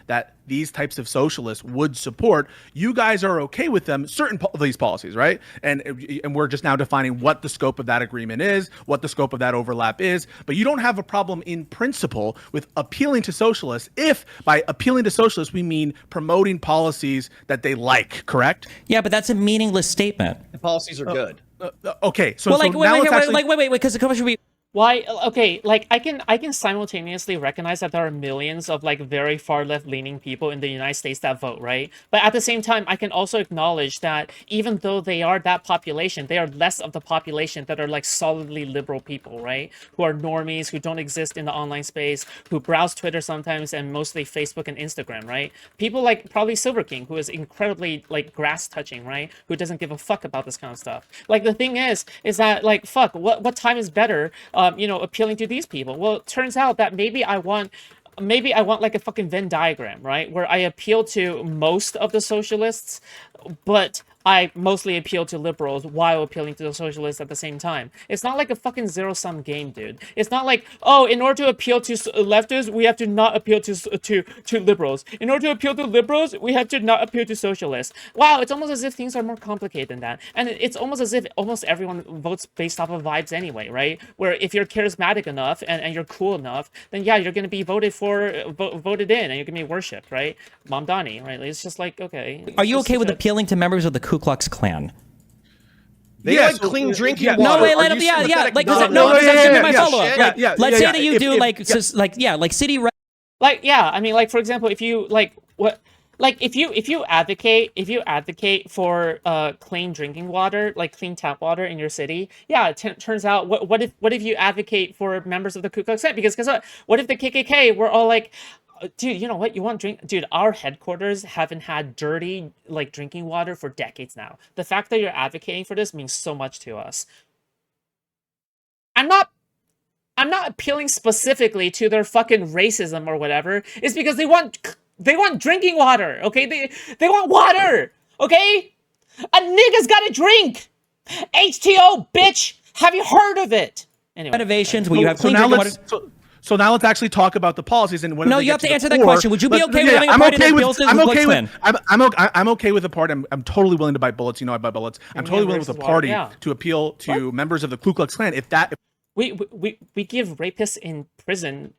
that these types of socialists would support, you guys are okay with them, certain of these policies, right? And we're just now defining what the scope of that agreement is, what the scope of that overlap is. But you don't have a problem in principle with appealing to socialists if by appealing to socialists we mean promoting policies that they like, correct? Yeah, but that's a meaningless statement. The policies are good. Okay, so, well, like, so wait, because the question should be. Why? Okay, like I can simultaneously recognize that there are millions of like very far left leaning people in the United States that vote, right? But at the same time, I can also acknowledge that even though they are that population, they are less of the population that are like solidly liberal people, right? Who are normies, who don't exist in the online space, who browse Twitter sometimes and mostly Facebook and Instagram, right? People like probably Silver King, who is incredibly like grass touching, right? Who doesn't give a fuck about this kind of stuff. Like the thing is that like fuck, what time is better? Appealing to these people. Well, it turns out that maybe I want like a fucking Venn diagram, right? Where I appeal to most of the socialists, but I mostly appeal to liberals while appealing to the socialists at the same time. It's not like a fucking zero-sum game, dude. It's not like, oh, in order to appeal to leftists, we have to not appeal to liberals. In order to appeal to liberals, we have to not appeal to socialists. Wow, it's almost as if things are more complicated than that. And it's almost as if almost everyone votes based off of vibes anyway, right? Where if you're charismatic enough and you're cool enough, then yeah, you're going to be voted in and you're going to be worshipped, right? Mamdani, right? It's just like, okay. Are you okay with appealing to members of the Ku Klux Klan? They like clean drinking water. No, wait, let him. Yeah. Like, that's gonna be my follow-up. Yeah. Let's say that you do like city. Like, yeah. I mean, like for example, if you like what. Like if you advocate for clean drinking water, like clean tap water in your city, yeah, it turns out what if you advocate for members of the Ku Klux Klan? Because guess what if the KKK were all like, dude, you know what? You want drink? Dude, our headquarters haven't had dirty like drinking water for decades now. The fact that you're advocating for this means so much to us. I'm not appealing specifically to their fucking racism or whatever. It's because they want drinking water, okay? They want water, okay? A nigga's gotta drink. HTO, bitch. Have you heard of it? Anyway, renovations where you have clean drinking water. So now let's actually talk about the policies and no, you have to answer that question. Would you be okay with having a party that appeals to the Ku Klux Klan? I'm okay with the party. I'm totally willing to buy bullets. You know I buy bullets. I'm totally willing with a party to appeal to members of the Ku Klux Klan. We give rapists in prison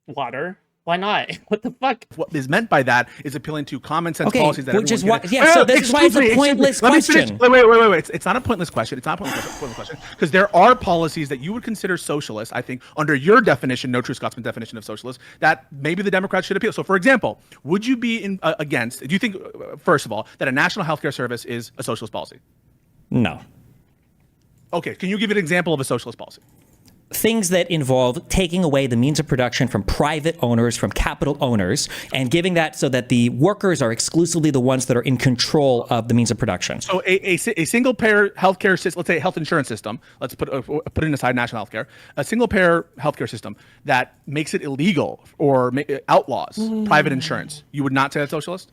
water. Why not? What the fuck? What is meant by that is appealing to common sense policies that which is why. Yeah, so this is why it's a pointless question. Wait. It's not a pointless question. It's not a pointless question because there are policies that you would consider socialist. I think under your definition, no true Scotsman definition of socialist, that maybe the Democrats should appeal. So, for example, would you be against? Do you think, first of all, that a national healthcare service is a socialist policy? No. Okay. Can you give an example of a socialist policy? Things that involve taking away the means of production from private owners, from capital owners, and giving that so that the workers are exclusively the ones that are in control of the means of production. So a single payer healthcare system, let's say a health insurance system, let's put it aside national healthcare, a single payer healthcare system that makes it illegal or outlaws private insurance, you would not say that's socialist?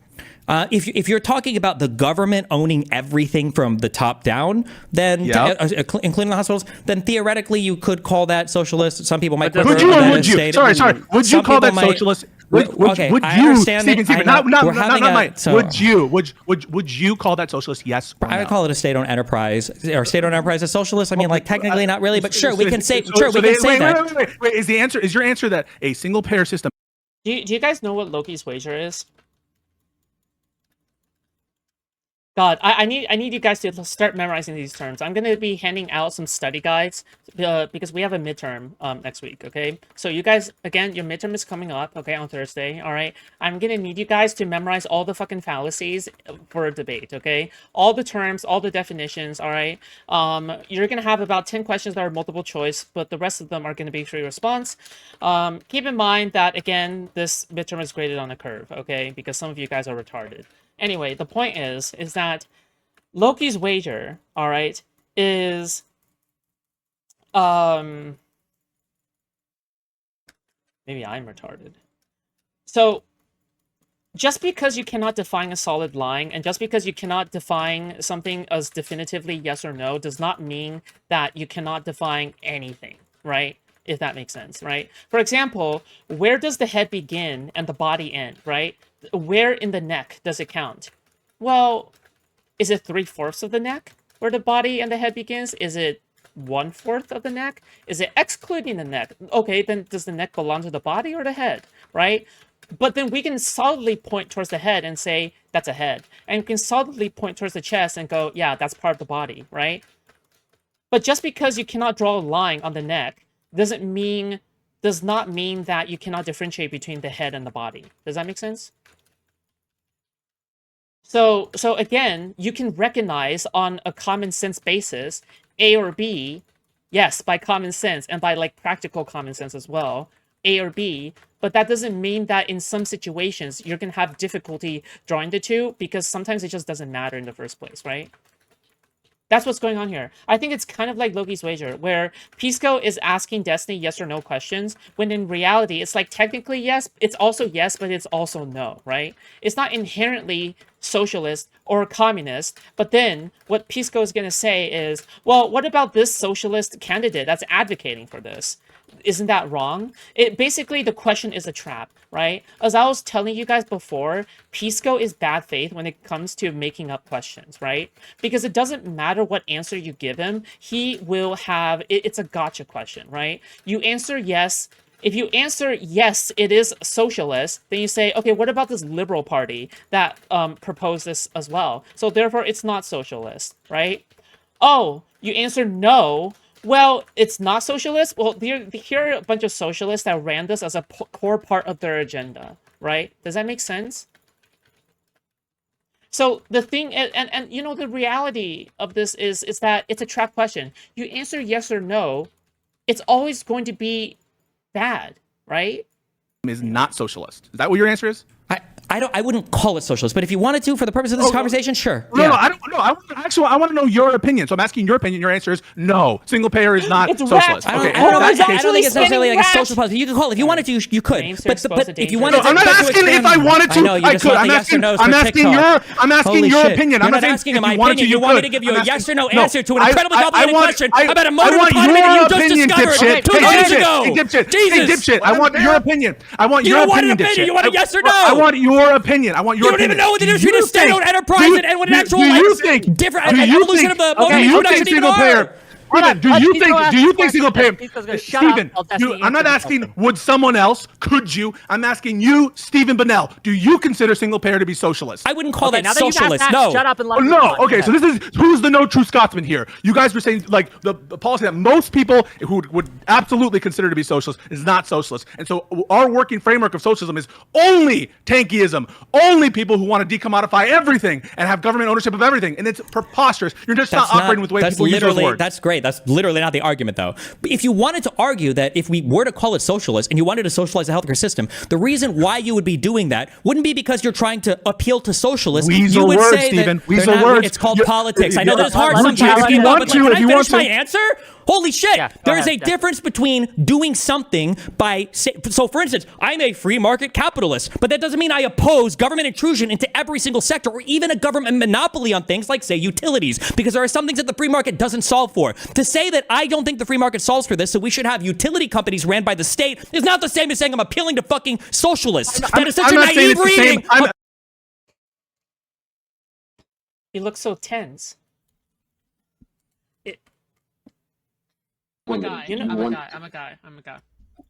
If you're talking about the government owning everything from the top down, then including the hospitals, then theoretically you could call that socialist. Some people might. Would you? Would you call that socialist? Would you call that socialist? Yes. I would call it a state-owned enterprise or state-owned enterprise as socialist. I mean, like technically not really, but sure, we can say that. Wait, is your answer that a single-payer system? Do you guys know what Loki's wager is? God, I need you guys to start memorizing these terms. I'm going to be handing out some study guides because we have a midterm next week, okay? So you guys, again, your midterm is coming up, okay, on Thursday, all right? I'm going to need you guys to memorize all the fucking fallacies for a debate, okay? All the terms, all the definitions, all right? You're going to have about 10 questions that are multiple choice, but the rest of them are going to be free response. Keep in mind that, again, this midterm is graded on a curve, okay? Because some of you guys are retarded. Anyway, the point is that Loki's wager, all right, is maybe I'm retarded. So just because you cannot define a solid line and just because you cannot define something as definitively yes or no does not mean that you cannot define anything, right? if that makes sense, right? For example, where does the head begin and the body end, right? Where in the neck does it count? Well, is it 3/4 of the neck where the body and the head begins? Is it 1/4 of the neck? Is it excluding the neck? Okay, then does the neck belong to the body or the head, right? But then we can solidly point towards the head and say, that's a head. And we can solidly point towards the chest and go, yeah, that's part of the body, right? But just because you cannot draw a line on the neck does not mean that you cannot differentiate between the head and the body. Does that make sense? So again, you can recognize on a common sense basis, A or B, yes, by common sense and by like practical common sense as well, A or B, but that doesn't mean that in some situations you're going to have difficulty drawing the two because sometimes it just doesn't matter in the first place, right? That's what's going on here. I think it's kind of like Loki's Wager, where Pisco is asking Destiny yes or no questions, when in reality, it's like technically yes, it's also yes, but it's also no, right? It's not inherently socialist or communist, but then what Pisco is going to say is, well, what about this socialist candidate that's advocating for this? Isn't that wrong? Basically, the question is a trap, right? As I was telling you guys before, Pisco is bad faith when it comes to making up questions, right? Because it doesn't matter what answer you give him, he will have, it's a gotcha question, right? You answer yes. If you answer yes, it is socialist, then you say, okay, what about this liberal party that proposed this as well? So therefore, it's not socialist, right? Oh, you answer no. Well, it's not socialist. Well, here are a bunch of socialists that ran this as a core part of their agenda, right? Does that make sense? So the thing, and you know, the reality of this is that it's a trap question. You answer yes or no, it's always going to be bad, right? Is not socialist. Is that what your answer is? I wouldn't call it socialist, but if you wanted to, for the purpose of this conversation, sure. No, I don't know. I want to know your opinion. So I'm asking your opinion. Your answer is no. Single payer is not socialist. Okay, I don't think it's necessarily like a socialist policy. You could call it if you wanted to. You could, but if you wanted to, I'm not asking if I wanted to. I could. I'm asking your opinion. I'm not asking my opinion. You want me to give you a yes or no answer to an incredibly complicated question about a mode of economy that you just discovered 2 days ago. Jesus, dipshit. I want your opinion. I want your opinion, dipshit. You want a yes or no? I want your opinion. I want your opinion. You don't even know what the difference between a state-owned enterprise and what an actual different evolution of the mode of production even are. Do you think single payer? Stephen, I'm not asking would someone else, could you? I'm asking you, Stephen Bonnell. Do you consider single payer to be socialist? I wouldn't call that socialist. No. Shut up and let me No. Okay, so this is who's the no true Scotsman here? You guys were saying like the policy that most people who would absolutely consider to be socialist is not socialist, and so our working framework of socialism is only tankyism, only people who want to decommodify everything and have government ownership of everything, and it's preposterous. You're just not operating with the way people use those words. That's great. That's literally not the argument, though. But if you wanted to argue that if we were to call it socialist and you wanted to socialize the healthcare system, the reason why you would be doing that wouldn't be because you're trying to appeal to socialists. Weasel you would words, say Stephen. that Weasel words. It's called politics. I know that it's hard If sometimes. you want to, can if you I want finish to. my answer? Holy shit. Yeah, there is a ahead, difference between doing something by... So, for instance, I'm a free market capitalist, but that doesn't mean I oppose government intrusion into every single sector or even a government monopoly on things like, say, utilities, because there are some things that the free market doesn't solve for. To say that I don't think the free market solves for this, so we should have utility companies ran by the state, is not the same as saying I'm appealing to fucking socialists. That is such a naive reading. You look so tense. I'm a guy.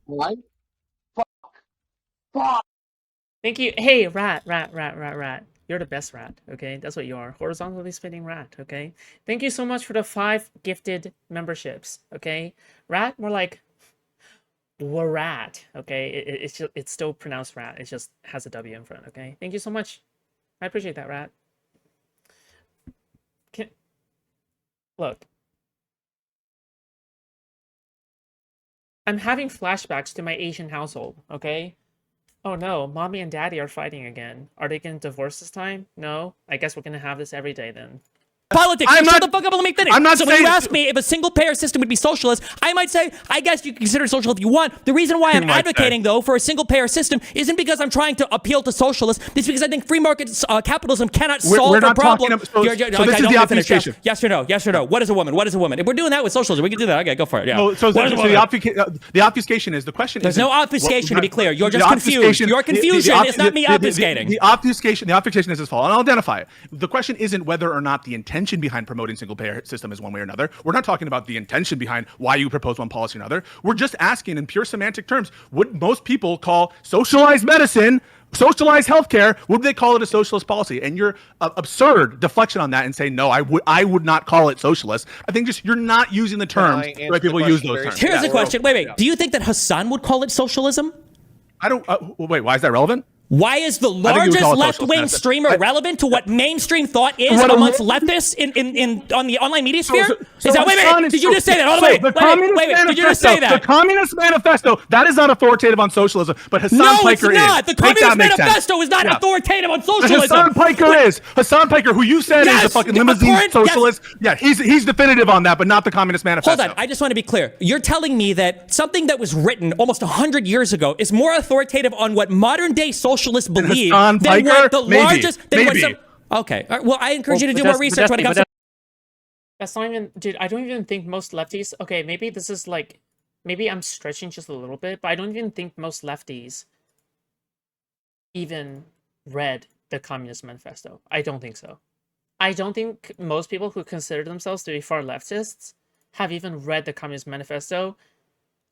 What? Fuck. Thank you. Hey, rat. You're the best rat, okay? That's what you are. Horizontally spinning rat, okay? Thank you so much for the 5 gifted memberships, okay? Rat, more like rat, okay? It's still pronounced rat. It just has a W in front, okay? Thank you so much. I appreciate that, rat. Look. I'm having flashbacks to my Asian household, okay? Oh no, mommy and daddy are fighting again. Are they gonna divorce this time? No? I guess we're gonna have this every day then. Politics. I'm Shut not- the fuck up and let me finish. I'm not so when saying- you ask me if a single-payer system would be socialist, I might say, I guess you can consider it social if you want. The reason why I'm might advocating, though, for a single-payer system isn't because I'm trying to appeal to socialists. It's because I think free market capitalism cannot solve we're the not problem. talking about- so this is the obfuscation. Yes or no? Yes or no? What is a woman? What is a woman? If we're doing that with socialism, we can do that. Okay, go for it. Yeah. So What is a woman? the obfuscation is the question. There's isn't no obfuscation, to be clear. You're the just confused. obfuscation- Your confusion is not me obfuscating. The obfuscation is as follows, and I'll identify it. The question isn't whether or not the intention behind promoting single-payer system is one way or another. We're not talking about the intention behind why you propose one policy or another. We're just asking in pure semantic terms, would most people call socialized medicine, socialized healthcare, would they call it a socialist policy? And your absurd deflection on that and say, no, I would not call it socialist. I think just you're not using the terms I the answer way the people use question those very terms. Here's the Yeah. question. Wait. Do you think that Hassan would call it socialism? I don't. Wait, why is that relevant? Why is the think you would largest call it left-wing socialist. streamer relevant to what mainstream thought is What amongst a- leftists on the online media sphere? So Is that Hassan is Did you so- just say that? Hold on, so wait. the Communist Did you just say Manifesto- that? The Communist Manifesto, that is not authoritative on socialism, but Hassan No, it's Piker not. is. The Make that Communist make sense. Manifesto is not Yeah. authoritative on But socialism. Hassan Piker is. Hassan Piker, who you said is a Yes, fucking the limousine current- socialist. Yeah, he's definitive on that, but not the Communist Manifesto. Hold on, I just want to be clear. You're telling me that something that was written almost 100 years ago is more authoritative on what modern-day socialists believe Hassan than what Piker? the Maybe. largest... Than what Maybe. some, okay, all right, well, I encourage you to But do more that's- research when it comes to... That's not even, dude. I don't even think most lefties. Okay, maybe this is like, maybe I'm stretching just a little bit, but I don't even think most lefties even read the Communist Manifesto. I don't think so. I don't think most people who consider themselves to be far leftists have even read the Communist Manifesto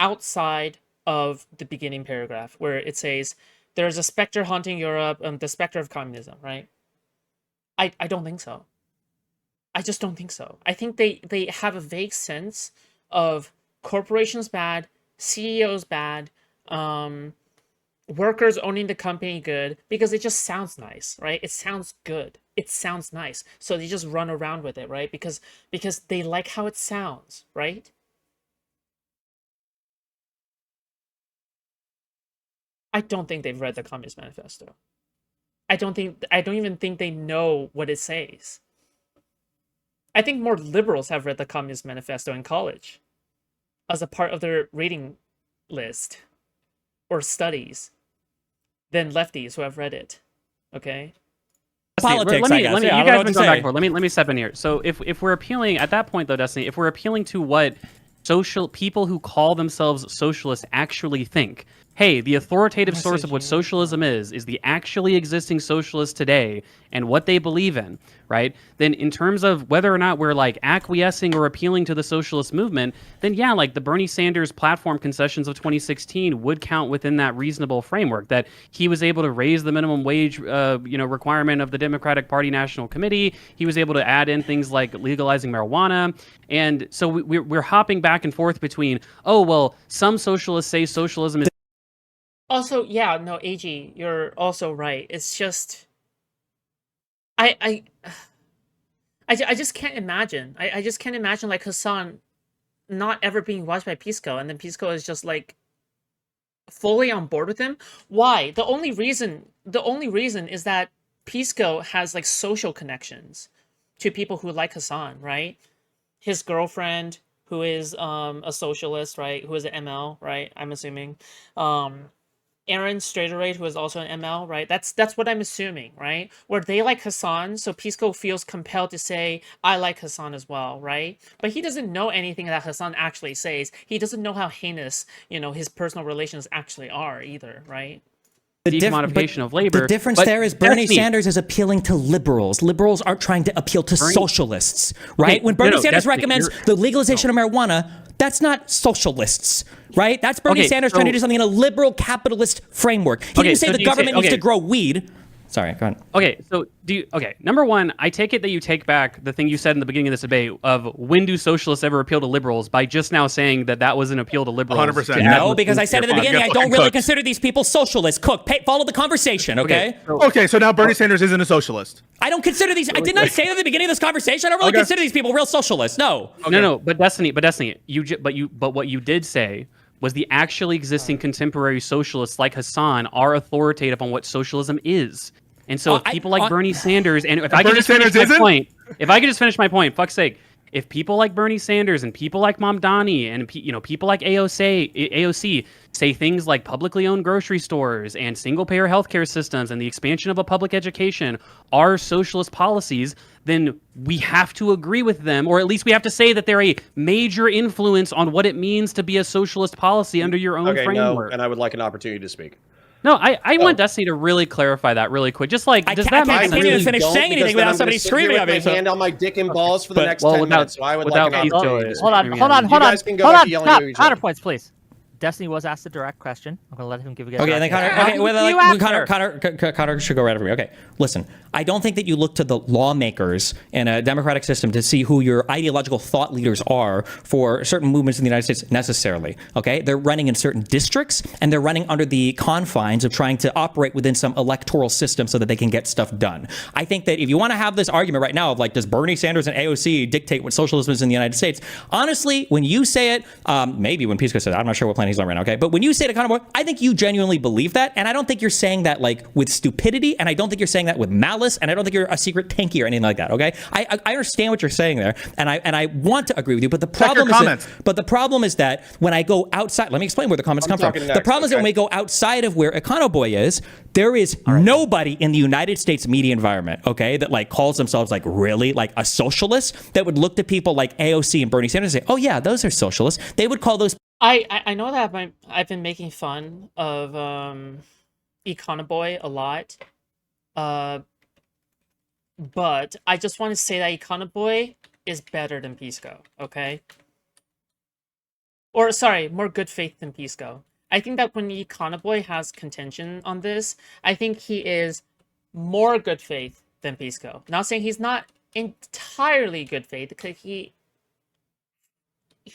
outside of the beginning paragraph where it says there's a specter haunting Europe, the specter of communism, right? I don't think so. I just don't think so. I think they have a vague sense of corporations bad, CEOs bad, workers owning the company good, because it just sounds nice, right? It sounds good. It sounds nice. So they just run around with it, right? Because they like how it sounds, right? I don't think they've read the Communist Manifesto. I don't even think they know what it says. I think more liberals have read the Communist Manifesto in college as a part of their reading list or studies than lefties who have read it. Okay? Politics, I guess. You Yeah, I don't know guys what been to going back say. and forth. Let me step in here. So if we're appealing at that point though, Destiny, if we're appealing to what people who call themselves socialists actually think, hey, the authoritative source of what socialism is the actually existing socialists today and what they believe in, right? Then in terms of whether or not we're like acquiescing or appealing to the socialist movement, then yeah, like the Bernie Sanders platform concessions of 2016 would count within that reasonable framework, that he was able to raise the minimum wage requirement of the Democratic Party National Committee. He was able to add in things like legalizing marijuana. And so we're hopping back and forth between, oh, well, some socialists say socialism is Also, yeah, no, AG, you're also right. It's just I just can't imagine. I just can't imagine like Hassan not ever being watched by Pisco, and then Pisco is just like fully on board with him. Why? The only reason is that Pisco has like social connections to people who like Hassan, right? His girlfriend, who is a socialist, right? Who is an ML, right? I'm assuming. Aaron Straderate, who is also an ML, right? That's what I'm assuming, right? Where they like Hassan, so Pisco feels compelled to say, I like Hassan as well, right? But he doesn't know anything that Hassan actually says. He doesn't know how heinous, his personal relations actually are either, right? decommodification of labor. The difference but there is Bernie that's me. Sanders is appealing to liberals. Liberals aren't trying to appeal to socialists, right? Okay, When Bernie no, Sanders that's me. recommends the legalization of marijuana, that's not socialists, right? That's Bernie Okay, Sanders trying to do something in a liberal capitalist framework. He didn't say so the do you say- government needs okay. to grow weed. Sorry, go on. Okay, so number one, I take it that you take back the thing you said in the beginning of this debate of when do socialists ever appeal to liberals by just now saying that was an appeal to liberals. 100%. to add No, more because I things said to at the your beginning, I fucking don't really cooked. consider these people socialists. Follow the conversation, okay? Okay, so now Bernie Sanders isn't a socialist. I don't consider these. I did not say at the beginning of this conversation. I don't really Okay. consider these people real socialists. No. No, but Destiny, but what you did say was the actually existing contemporary socialists like Hassan are authoritative on what socialism is. And so if people like Bernie Sanders, and if I could Bernie just finish Sanders my isn't? point, if I could just finish my point, fuck's sake. If people like Bernie Sanders and people like Mamdani and people like AOC say things like publicly owned grocery stores and single-payer healthcare systems and the expansion of a public education are socialist policies, then we have to agree with them, or at least we have to say that they're a major influence on what it means to be a socialist policy under your own framework. No, and I would like an opportunity to speak. No, I want Destiny to really clarify that really quick. Just like, does that make I sense? can't even finish saying anything without somebody screaming at me. With my hand on my dick and balls for the next 10 minutes. So I would like an without- opportunity to speak. Hold on. You guys can go back to yelling at each other. Counterpoints, please. Destiny was asked a direct question. I'm going to let him give you guys. Okay, and then Connor. Okay, well, Connor should go right after me. Okay, listen. I don't think that you look to the lawmakers in a democratic system to see who your ideological thought leaders are for certain movements in the United States necessarily. Okay, they're running in certain districts and they're running under the confines of trying to operate within some electoral system so that they can get stuff done. I think that if you want to have this argument right now of like, does Bernie Sanders and AOC dictate what socialism is in the United States? Honestly, when you say it, maybe when Pisco said it, I'm not sure what plan he's on right now. Okay, but when you say it to Connor Boy, I think you genuinely believe that, and I don't think you're saying that like with stupidity, and I don't think you're saying that with malice, and I don't think you're a secret tanky or anything like that. Okay, I understand what you're saying there, and I want to agree with you, but the problem is that when I go outside, let me explain where the comments come from. The problem is that when we go outside of where Econoboy is, there is nobody in the United States media environment, okay, that like calls themselves like really like a socialist that would look to people like AOC and Bernie Sanders and say, oh yeah, those are socialists. They would call those. I know that I've been making fun of Econoboy a lot, but I just want to say that Econoboy is better than Pisco, okay? Or sorry, more good faith than Pisco. I think that when Econoboy has contention on this, I think he is more good faith than Pisco. Not saying he's not entirely good faith, because he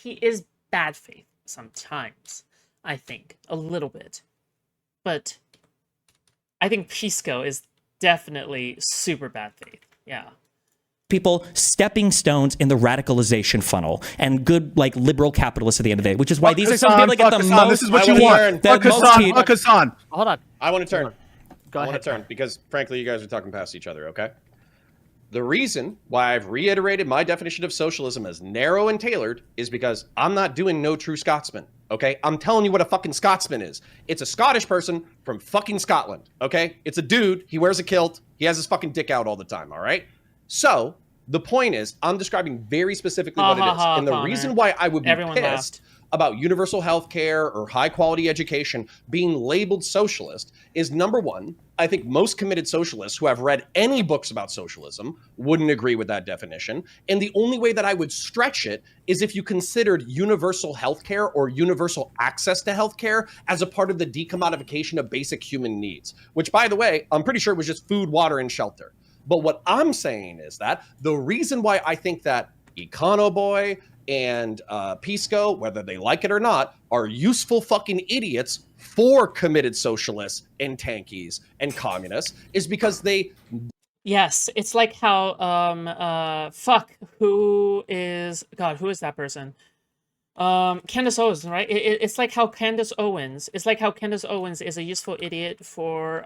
is bad faith sometimes, I think, a little bit. But I think Pisco is definitely super bad faith. Yeah. People stepping stones in the radicalization funnel and good like liberal capitalists at the end of the day, which is why these are some people that get the most. This is what you want. Fuck Hassan. Hold on. I want to turn. Go ahead. I want to turn because, frankly, you guys are talking past each other, okay? The reason why I've reiterated my definition of socialism as narrow and tailored is because I'm not doing no true Scotsman, okay? I'm telling you what a fucking Scotsman is. It's a Scottish person from fucking Scotland, okay? It's a dude. He wears a kilt. He has his fucking dick out all the time, all right? So the point is, I'm describing very specifically what it is. And the reason why I would be pissed about universal health care or high quality education being labeled socialist is, number one, I think most committed socialists who have read any books about socialism wouldn't agree with that definition. And the only way that I would stretch it is if you considered universal healthcare or universal access to healthcare as a part of the decommodification of basic human needs, which, by the way, I'm pretty sure was just food, water, and shelter. But what I'm saying is that the reason why I think that Econoboy and Pisco, whether they like it or not, are useful fucking idiots for committed socialists and tankies and communists is because they... Yes, it's like how, who is that person? Candace Owens, right? It's like how Candace Owens is a useful idiot for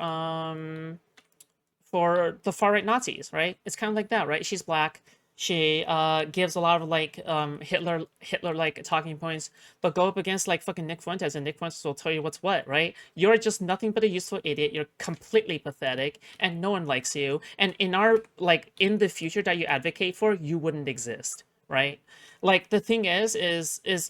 the far-right Nazis, right? It's kind of like that, right? She's black. She gives a lot of like Hitler like talking points, but go up against like fucking Nick Fuentes, and Nick Fuentes will tell you what's what, right? You're just nothing but a useful idiot. You're completely pathetic, and no one likes you. And in in the future that you advocate for, you wouldn't exist, right? Like the thing is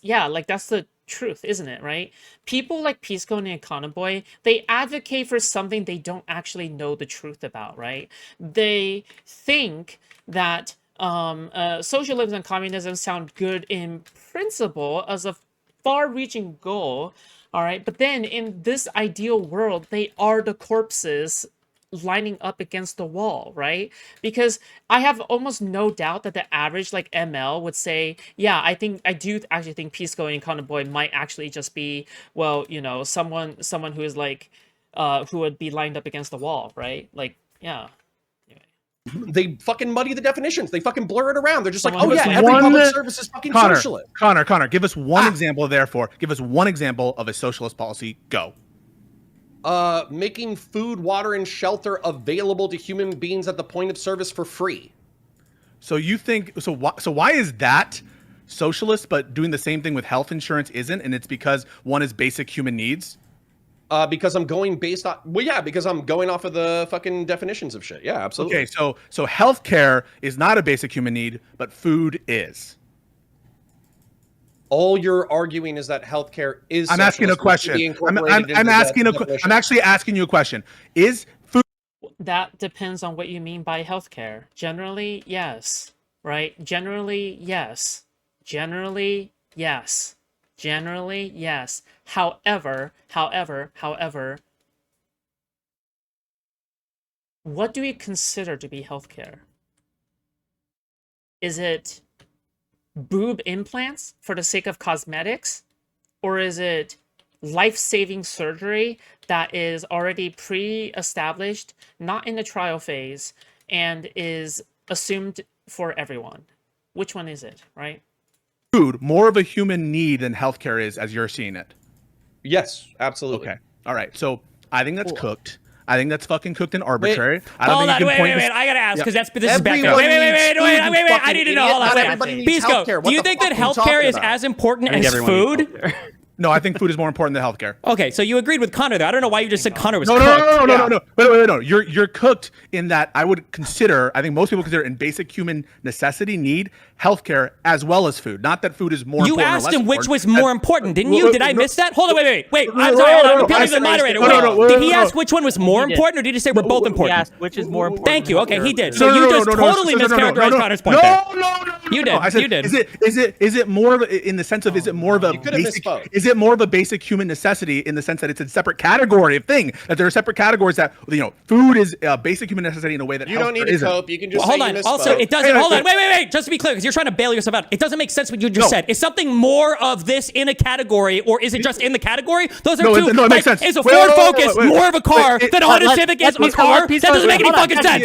yeah, like that's the truth, isn't it, right? People like Pisco and Econoboy, they advocate for something they don't actually know the truth about, right? They think that socialism and communism sound good in principle as a far-reaching goal, all right? But then in this ideal world, they are the corpses lining up against the wall, right? Because I have almost no doubt that the average like ML would say, yeah, I do actually think Pisco and Econoboy might actually just be, well, you know, someone who is like who would be lined up against the wall, right? Like, yeah. They fucking muddy the definitions. They fucking blur it around. They're just like, oh yeah, every public service is fucking socialist. Connor, give us one example, therefore. Give us one example of a socialist policy. Go. Making food, water, and shelter available to human beings at the point of service for free. So you think so? Why is that socialist, but doing the same thing with health insurance isn't? And it's because one is basic human needs. Because I'm going based on because I'm going off of the fucking definitions of shit. Yeah, absolutely. Okay, so healthcare is not a basic human need, but food is. All you're arguing is that healthcare is. I'm asking a question. I'm actually asking you a question. Is food? That depends on what you mean by healthcare. Generally, yes. Right? Generally, yes. Generally, yes. Generally, yes. However, what do we consider to be healthcare? Is it boob implants for the sake of cosmetics? Or is it life-saving surgery that is already pre-established, not in the trial phase, and is assumed for everyone? Which one is it, right? Food more of a human need than healthcare is, as you're seeing it. Yes, absolutely. Okay. All right. So I think that's cooked. I think that's fucking cooked and arbitrary. Hold on, wait. I gotta ask because this is back there. Wait. I need to know. Hold on. Pisco, do you think that healthcare is as important as food? No, I think food is more important than healthcare. Okay, so you agreed with Connor there. I don't know why you just said Connor was cooked. No. Wait. You're cooked in that I would consider, I think most people consider in basic human necessity need healthcare as well as food. Not that food is more important. You asked him which was more important, didn't you? Did I miss that? Hold on, wait. I'm sorry, hold on. I'm appealing to the moderator. Did he ask which one was more important, or did he say we're both important? He asked which is more important. Thank you. Okay, he did. So you just totally mischaracterized Connor's point there. No. You did. Is it more of in the sense of is it more of a basic? Is it more of a basic human necessity in the sense that it's a separate category of thing? That there are separate categories that food is a basic human necessity in a way that you don't need to cope. You can just hold on. Also, it doesn't. Hold on. Wait. Just to be clear, because you're trying to bail yourself out. It doesn't make sense what you just said. Is something more of this in a category, or is it just in the category? Those are two. No, it makes sense. Is a Ford Focus more of a car than a Honda Civic is a car? That doesn't make any fucking sense.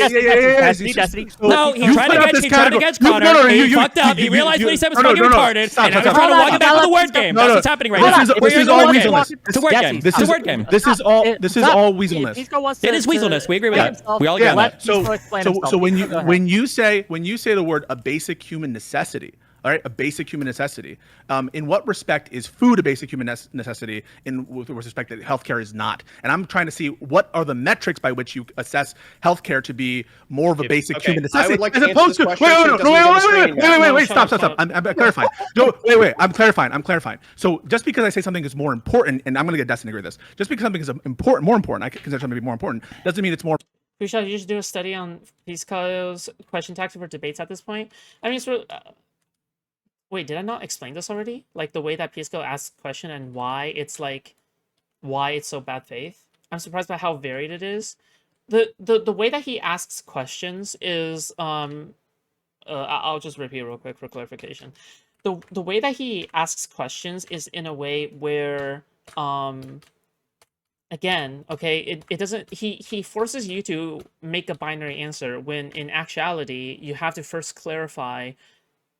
No, he tried to catch Connor. He fucked up. He realized what he said was fucking retarded, and now he's trying to walk it back with the word game. That's what's happening right now. This is all weaselness. It's a word game. This is a word game. This is all weaselness. It is weaselness. We agree with that. We all agree on that. So when you say the word a basic human necessity, all right, a basic human necessity. In what respect is food a basic human necessity? With respect that healthcare is not. And I'm trying to see what are the metrics by which you assess healthcare to be more of a basic human necessity. I would like to answer this question. Wait, stop. I'm clarifying. Wait, I'm clarifying. So just because I say something is more important, and I'm going to get Destin to agree with this, just because something is more important, I consider something to be more important, doesn't mean it's more. Foodshops, you should do a study on Pisco's question tax for debates at this point. I mean, wait, did I not explain this already? Like the way that Pisco asks question and why it's so bad faith. I'm surprised by how varied it is. The way that he asks questions is I'll just repeat real quick for clarification. The way that he asks questions is in a way where again, okay, it doesn't he forces you to make a binary answer when in actuality you have to first clarify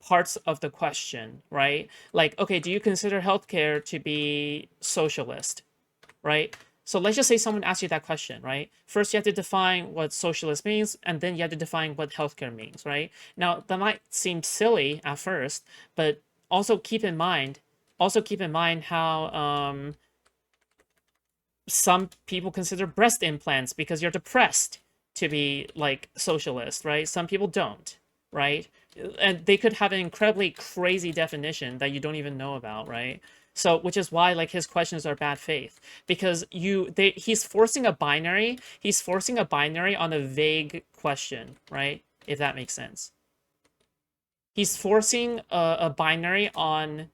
parts of the question, right? Like, okay, do you consider healthcare to be socialist, right? So let's just say someone asks you that question, right? First, you have to define what socialist means, and then you have to define what healthcare means, right? Now, that might seem silly at first, but also keep in mind how some people consider breast implants because you're depressed to be like socialist, right? Some people don't, right? And they could have an incredibly crazy definition that you don't even know about, right? So, which is why like his questions are bad faith, because he's forcing a binary. He's forcing a binary on a vague question, right? If that makes sense. He's forcing a binary on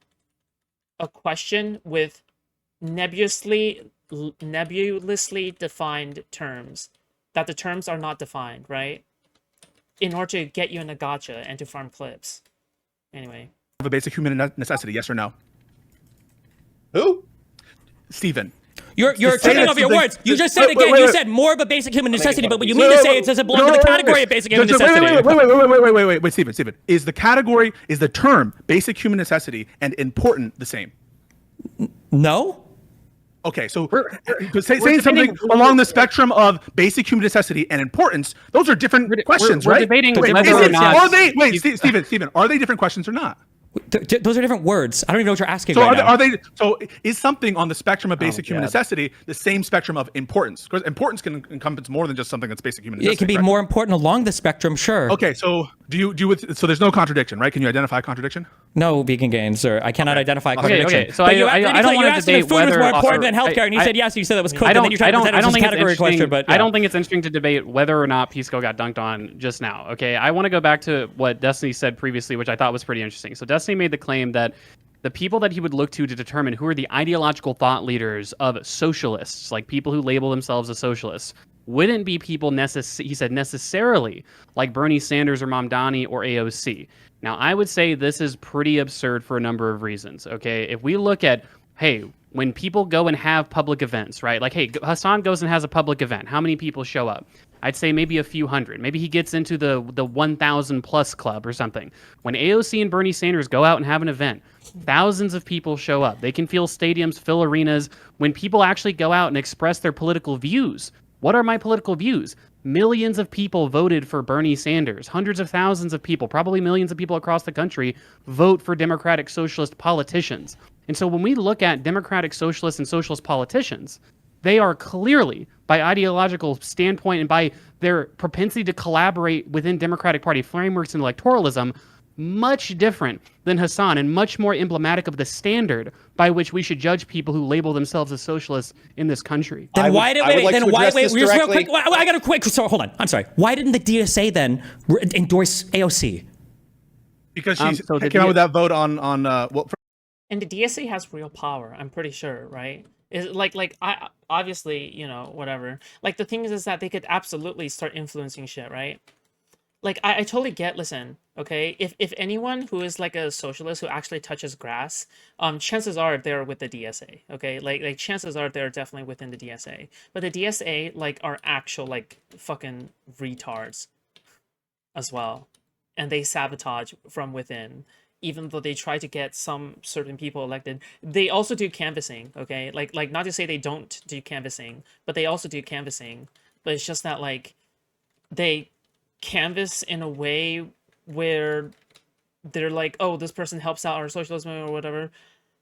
a question with nebulously defined terms, that the terms are not defined, right? In order to get you in a gotcha and to farm clips. Anyway. Of a basic human necessity, yes or no? Who? Steven. You're tripping over your words. You just said again, you said more of a basic human necessity, but what you mean to say it doesn't belong to the category of basic human necessity. Wait, Steven. Is the term basic human necessity and important the same? No. Okay, so We're saying debating- something along the spectrum of basic human necessity and importance, those are different questions, we're right? debating Wait, whether is or it- not Are they? Wait, he's- Stephen, are they different questions or not? Those are different words. I don't even know what you're asking So right now. are they? So is something on the spectrum of basic human God. necessity the same spectrum of importance? Because importance can encompass more than just something that's basic human necessity. It can be correct? more important along the spectrum, sure. Okay, so so there's no contradiction, right? Can you identify a contradiction? No vegan gains, sir. I cannot identify a contradiction. okay, so But I you don't you wanna asked him if debate food was more whether- important than I- healthcare, and he I- said yes. You said that was cooked, I and don't, then you tried I to don't, pretend I it don't was a think it's category interesting. question. But I yeah. don't think it's interesting to debate whether or not Pisco got dunked on just now. Okay, I want to go back to what Destiny said previously, which I thought was pretty interesting. So Destiny made the claim that the people that he would look to determine who are the ideological thought leaders of socialists, like people who label themselves as socialists, wouldn't be people he said necessarily like Bernie Sanders or Mamdani or AOC. Now, I would say this is pretty absurd for a number of reasons. Okay, if we look at, hey, when people go and have public events, right? Like, hey, Hassan goes and has a public event. How many people show up? I'd say maybe a few hundred. Maybe he gets into the 1,000 plus club or something. When AOC and Bernie Sanders go out and have an event, thousands of people show up. They can fill stadiums, fill arenas. When people actually go out and express their political views, what are my political views? Millions of people voted for Bernie Sanders. Hundreds of thousands of people, probably millions of people across the country, vote for Democratic Socialist politicians. And so when we look at Democratic Socialists and Socialist politicians, they are clearly, by ideological standpoint and by their propensity to collaborate within Democratic Party frameworks and electoralism, much different than Hassan and much more emblematic of the standard by which we should judge people who label themselves as socialists in this country. Then why did wait? Then why wait? Just Real directly. quick. I got a quick. So hold on. I'm sorry. Why didn't the DSA then endorse AOC? Because she So the came out with that vote on well, And the DSA has real power, I'm pretty sure, right? Is like I obviously, whatever. Like the thing is that they could absolutely start influencing shit, right? Like I totally get, listen, okay, if anyone who is like a socialist who actually touches grass, chances are they're with the DSA, okay? Like chances are they're definitely within the DSA. But the DSA like are actual like fucking retards as well. And they sabotage from within. Even though they try to get some certain people elected, they also do canvassing, okay? Like not to say they don't do canvassing, but they also do canvassing. But it's just that like they canvass in a way where they're like, oh, this person helps out our socialism or whatever,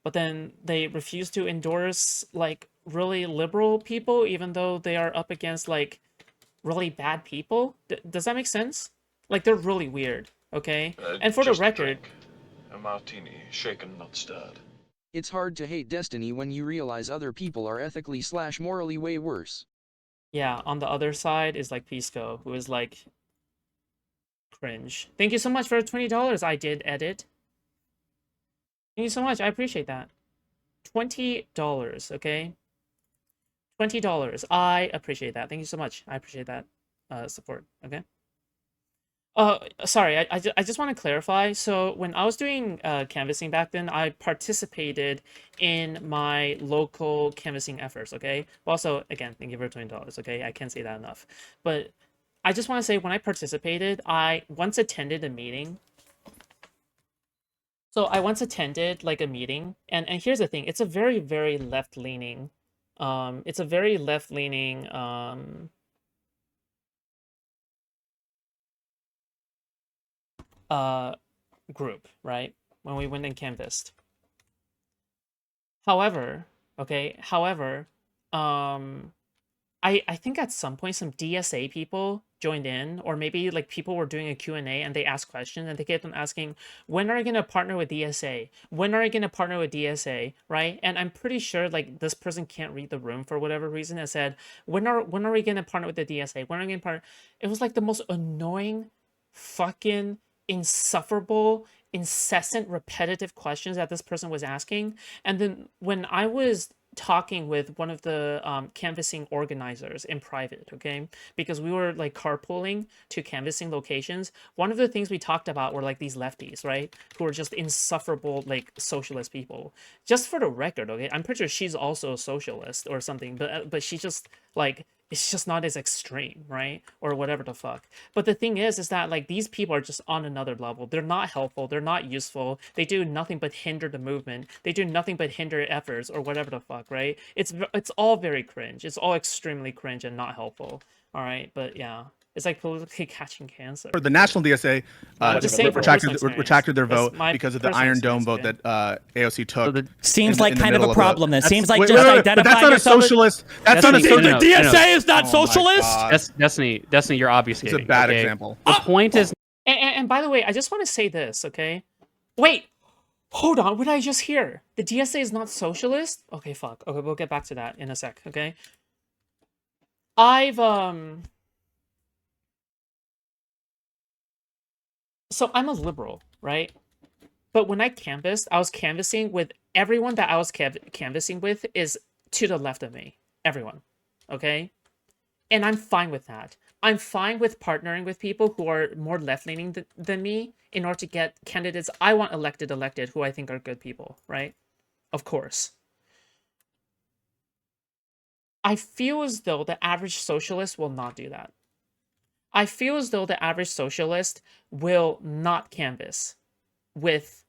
but then they refuse to endorse like really liberal people, even though they are up against like really bad people. Does that make sense? Like they're really weird, okay? And for the Just a record, drink. A martini, shaken, not stirred. It's hard to hate Destiny when you realize other people are ethically/morally way worse. yeah, on the other side is like Pisco, who is like cringe. Thank you so much for $20. I did edit. Thank you so much. I appreciate that. $20, okay? $20. I appreciate that. Thank you so much. I appreciate that support, okay? Sorry, I just want to clarify. So when I was doing canvassing back then, I participated in my local canvassing efforts, okay? Also, again, thank you for $20, okay? I can't say that enough. But I just want to say when I participated, I once attended a meeting. So I once attended like a meeting, and here's the thing, it's a very, very left-leaning, it's a very left-leaning, group, right? When we went and canvassed. However, I think at some point some DSA people joined in, or maybe like people were doing a Q&A and they asked questions and they kept on asking, when are you going to partner with DSA? When are you going to partner with DSA? Right? And I'm pretty sure like this person can't read the room for whatever reason and said, when are we going to partner with the DSA? When are we going to partner? It was like the most annoying, fucking insufferable, incessant, repetitive questions that this person was asking. And then when I was talking with one of the canvassing organizers in private, okay, because we were like carpooling to canvassing locations, one of the things we talked about were like these lefties, right, who are just insufferable like socialist people. Just for the record, okay, I'm pretty sure she's also a socialist or something, but she just like It's just not as extreme, right? Or whatever the fuck. But the thing is that like these people are just on another level. They're not helpful. They're not useful. They do nothing but hinder the movement. They do nothing but hinder efforts or whatever the fuck, right? It's all very cringe. It's all extremely cringe and not helpful. All right, but yeah. It's like politically catching cancer. The National DSA just saying from personal experience. retracted their That's vote my because of the personal Iron Dome vote experience, that AOC took. Seems in like the kind of middle a problem then. That's- Seems like wait, just wait, wait, identifying but that's not a yourself as- socialist. That's not a Destiny, socialist. The no, no. DSA is not Oh my socialist. God. Destiny, you're obfuscating. It's a bad okay? example. The point is And by the way, I just want to say this, okay? Wait, hold on. What did I just hear? The DSA is not socialist? Okay, fuck. Okay, we'll get back to that in a sec, okay? So I'm a liberal, right? But when I canvassed, I was canvassing with everyone that I was canvassing with is to the left of me. Everyone, okay? And I'm fine with that. I'm fine with partnering with people who are more left-leaning than me in order to get candidates I want elected who I think are good people, right? Of course. I feel as though the average socialist will not do that. I feel as though the average socialist will not canvass with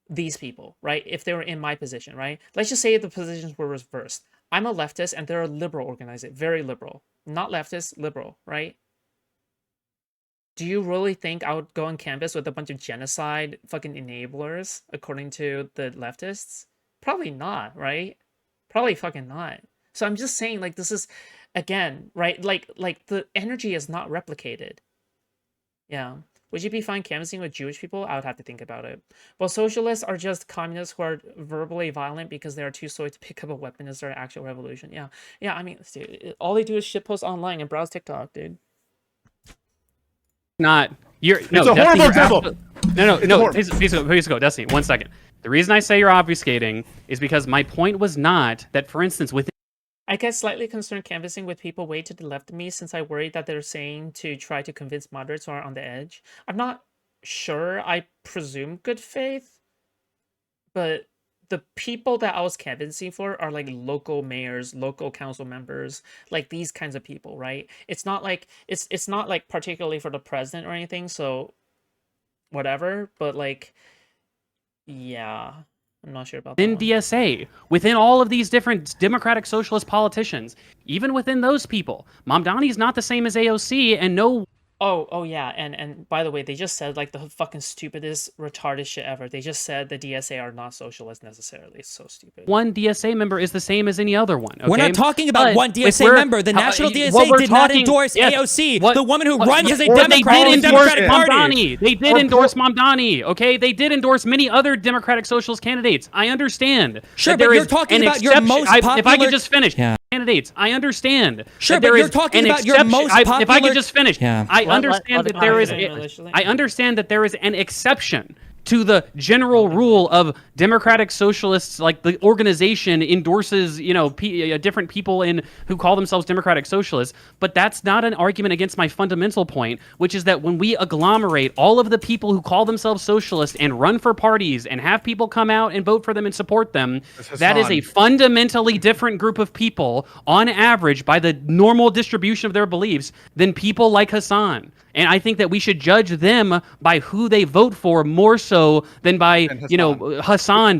these people, right? If they were in my position, right? Let's just say the positions were reversed. I'm a leftist and they're a liberal organization, very liberal. Not leftist, liberal, right? Do you really think I would go on canvas with a bunch of genocide fucking enablers, according to the leftists? Probably not, right? Probably fucking not. So I'm just saying, like, this is, again, right? Like the energy is not replicated. Yeah. Would you be fine canvassing with Jewish people? I would have to think about it. Well, socialists are just communists who are verbally violent because they are too slow to pick up a weapon as their actual revolution. Yeah. Yeah, I mean, dude, all they do is shitpost online and browse TikTok, dude. not. You're no. It's a Destiny, horrible you're example. No. Please go, Destiny. 1 second. The reason I say you're obfuscating is because my point was not that, for instance, within. I get slightly concerned canvassing with people way to the left of me since I worry that they're saying to try to convince moderates who are on the edge. I'm not sure. I presume good faith, but the people that I was canvassing for are like local mayors, local council members, like these kinds of people, right? It's not like it's not like particularly for the president or anything, so whatever, but like yeah. I'm not sure about that. In DSA, within all of these different democratic socialist politicians, even within those people, Mamdani is not the same as AOC, and no. Oh yeah, and by the way, they just said like the fucking stupidest, retarded shit ever. They just said the DSA are not socialist necessarily. It's so stupid. One DSA member is the same as any other one. Okay? We're not talking about But one if DSA we're- member. The how- National what DSA we're did not talking- endorse yes, AOC, what- the woman who what- runs as a or they Democrat did in the endorse Democratic Party. Mamdani. They did endorse Mamdani. Okay, they did endorse many other Democratic Socialist candidates. I understand. Sure, that but there you're is talking an about your exception- most If I popular- could just finish. Yeah. Candidates, I understand. Sure, that but there you're is talking an about your exception- most If I popular- could just finish. Yeah. I Let understand the that there is. conversation finish. I understand that there is an exception to the general rule of democratic socialists, like the organization endorses, different people who call themselves democratic socialists. But that's not an argument against my fundamental point, which is that when we agglomerate all of the people who call themselves socialists and run for parties and have people come out and vote for them and support them, that is a fundamentally different group of people on average by the normal distribution of their beliefs than people like Hassan. And I think that we should judge them by who they vote for more so than by, Hassan, basically.